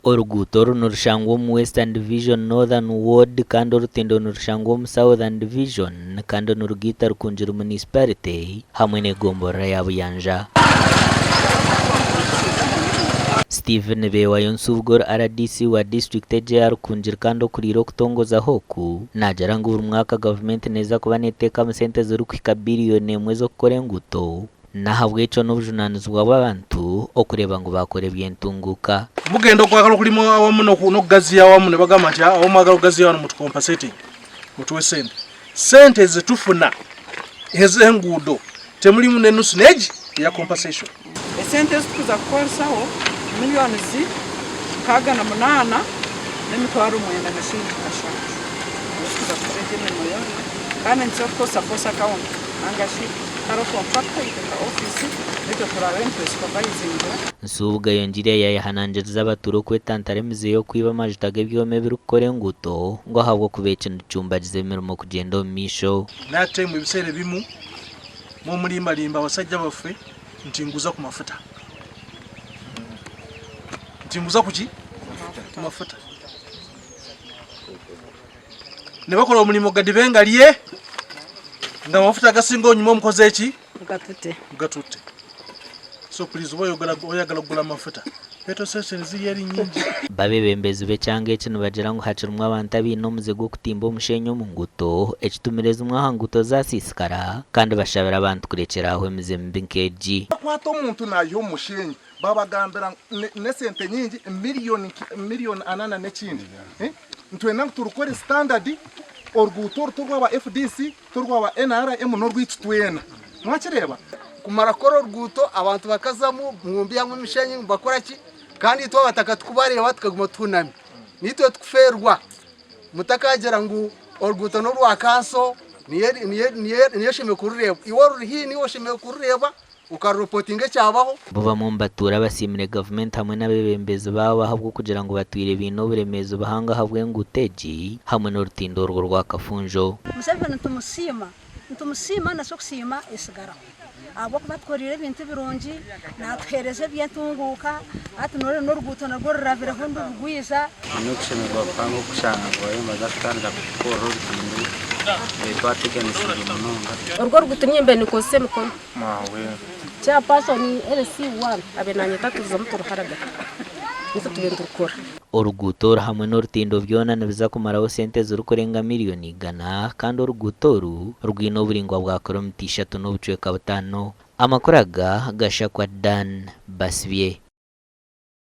Oruguto runorushangwa mu Western Division Northern Ward kandi orutindo norushangwa mu Southern Division kandi norugita rukunjira municipality hamwe n'egombora ya Buyanja. Stephen Bewayo Nsubgor RDC wa district eje rukunjira kandi okurira okutongoza hoku najara ngo buri mwaka government neza kuba neteka mu sente z'urukwika billion emwe zo gukora enguto nahabwe ico n'ubujunanizwa bw'abantu okureba ngo bakore byentunguka mugendo kwakalo kulimo awamu no gazi awamu ne bagamba nti awamu agalo gazi yano mutu compensating mutu sente zitufuna eze engudo temulimu nenusu neji ya compensation sente zikuza kukosaho miliyoni kaga na munana n'emitwaro mwenda na shilingi ashatu zikuza kurege moyo kana ncho kosa account angashi karo contractor ika office nito turara interest supervising Nsubga yongire yayahananje z'abaturo kwetantare mize yo kwiba majitage byome birukore enguto ngo habwo kubece n'cyumba gizemeramo kugenda mu misho nate mu bisere bimu mu mulimba basajja bafwe ntinguza ku mafuta ntinguza kuki ku mafuta ne bakola omulimo gadibenga liye nga mafuta gasinga onyuma omukoze eki gatute so please oyagala kugula mafuta petrol station ziyeri nyingi babebembezi becyange kino bagira ngo hacirumwa abantu abino muze gwo kutimba omushenyo mu nguto ekitumireza umwahanguto zasisikara kandi bashabira abantu kurekera aho emize mbinkeji kwato omuntu nayo omushenyo babagambira ne sente nyingi million anana n'ekindi ntwena turukore standard oruguto turwa wa FDC turwa wa NRM norwitu twena mwakireba kumara koro oruguto abantu bakazamu mwumbi yamwe mishenyi bakora ki kandi twa bataka tukubareba tukaguma tunami nitwe tukuferwa mutakagera ngo oruguto no rwa kanso niye shime kurureba iwo ruri niwo shime kurureba ukareportinga cyabaho buba mu mbatura basimire government hamwe n'abebembezi bawo ahabwo kugira ngo batwire ibintu buremezo bahanga habwe nguteji hamwe n'urutindo rwa kafunjo museveni ntumusima na sokusima isigara abo kubatkorire ibintu birungi natwereze byentunguka ati nore n'uruguto narwo ruravira ho ndurugwiza no kushemerwa pango kushanga ngo bazatanga ko rutindo urwo rugutumye mbe nikose mukono mawe cha person LC1 abenanye tatuza muturuharaga nito tubendukora oruguto hamwe n'urutindo byona nibiza kumaraho sente z'urukurenga miliyoni 100 kandi oruguto rwino buringwa bwa kilomita 3 n'ubucweka butano amakuraga gashakwa Dan Basbie.